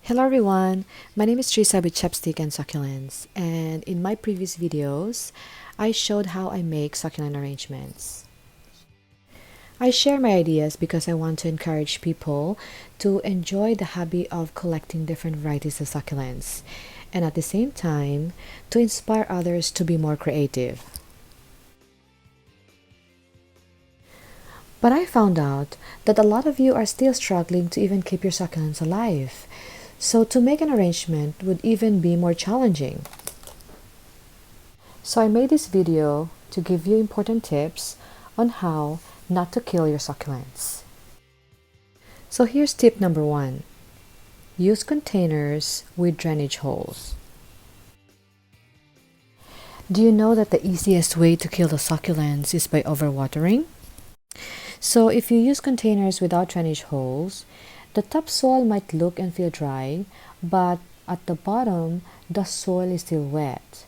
Hello everyone, my name is Teresa with Chopstick and Succulents, and in my previous videos, I showed how I make succulent arrangements. I share my ideas because I want to encourage people to enjoy the hobby of collecting different varieties of succulents, and at the same time, to inspire others to be more creative. But I found out that a lot of you are still struggling to even keep your succulents alive. So to make an arrangement would even be more challenging. So I made this video to give you important tips on how not to kill your succulents. So here's tip number 1. Use containers with drainage holes. Do you know that the easiest way to kill the succulents is by overwatering? So if you use containers without drainage holes, the topsoil might look and feel dry, but at the bottom, the soil is still wet.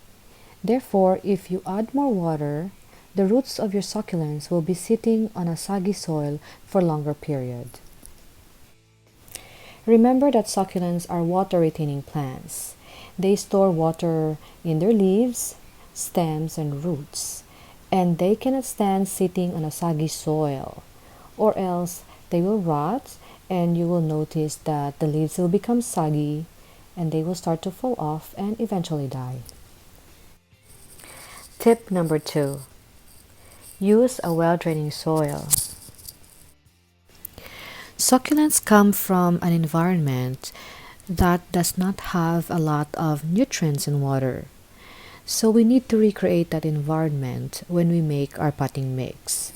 Therefore, if you add more water, the roots of your succulents will be sitting on a soggy soil for a longer period. Remember that succulents are water-retaining plants. They store water in their leaves, stems, and roots, and they cannot stand sitting on a soggy soil, or else they will rot, and you will notice that the leaves will become soggy and they will start to fall off and eventually die. Tip number 2. Use a well-draining soil. Succulents come from an environment that does not have a lot of nutrients and water. So we need to recreate that environment when we make our potting mix.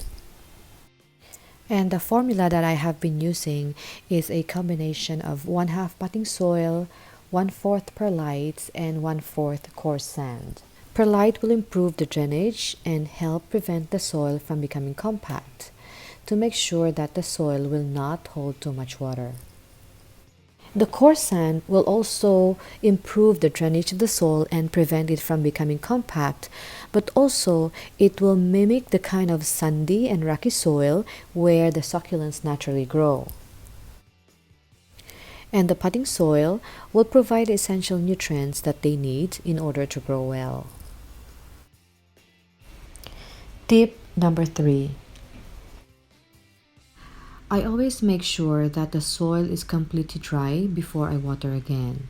And the formula that I have been using is a combination of 1/2 potting soil, 1/4 perlite, and 1/4 coarse sand. Perlite will improve the drainage and help prevent the soil from becoming compact to make sure that the soil will not hold too much water. The coarse sand will also improve the drainage of the soil and prevent it from becoming compact, but also it will mimic the kind of sandy and rocky soil where the succulents naturally grow. And the potting soil will provide the essential nutrients that they need in order to grow well. Tip number 3. I always make sure that the soil is completely dry before I water again.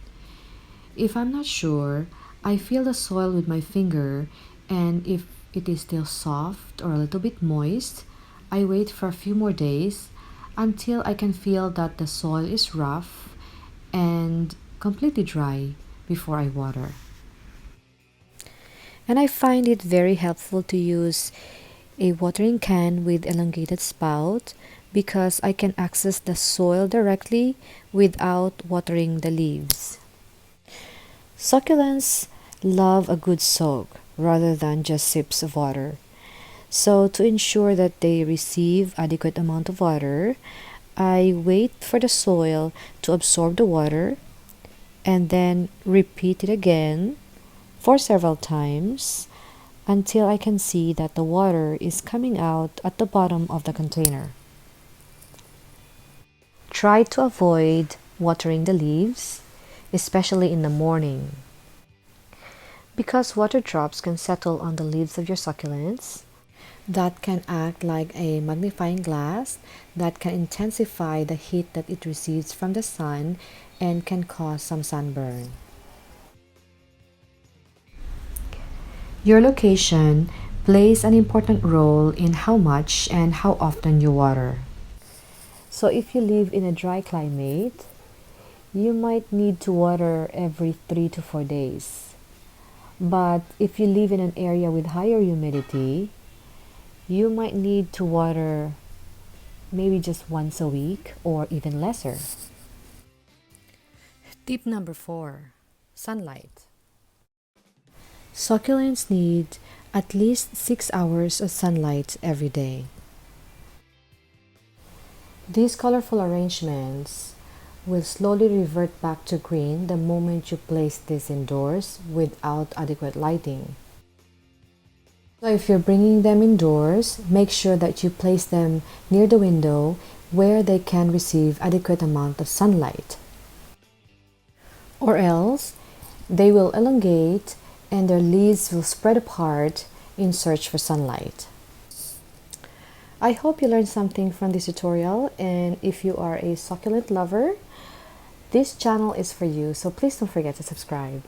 If I'm not sure, I feel the soil with my finger, and if it is still soft or a little bit moist, I wait for a few more days until I can feel that the soil is rough and completely dry before I water. And I find it very helpful to use a watering can with elongated spout because I can access the soil directly without watering the leaves. Succulents love a good soak rather than just sips of water. So to ensure that they receive adequate amount of water, I wait for the soil to absorb the water and then repeat it again for several times until I can see that the water is coming out at the bottom of the container. Try to avoid watering the leaves, especially in the morning, because water drops can settle on the leaves of your succulents. That can act like a magnifying glass that can intensify the heat that it receives from the sun and can cause some sunburn. Your location plays an important role in how much and how often you water. So if you live in a dry climate, you might need to water every 3 to 4 days. But if you live in an area with higher humidity, you might need to water maybe just once a week or even lesser. Tip number 4. Sunlight. Succulents need at least 6 hours of sunlight every day. These colorful arrangements will slowly revert back to green the moment you place this indoors without adequate lighting. So if you're bringing them indoors, make sure that you place them near the window where they can receive adequate amount of sunlight. or else they will elongate and their leaves will spread apart in search for sunlight. I hope you learned something from this tutorial, and if you are a succulent lover, this channel is for you, so please don't forget to subscribe.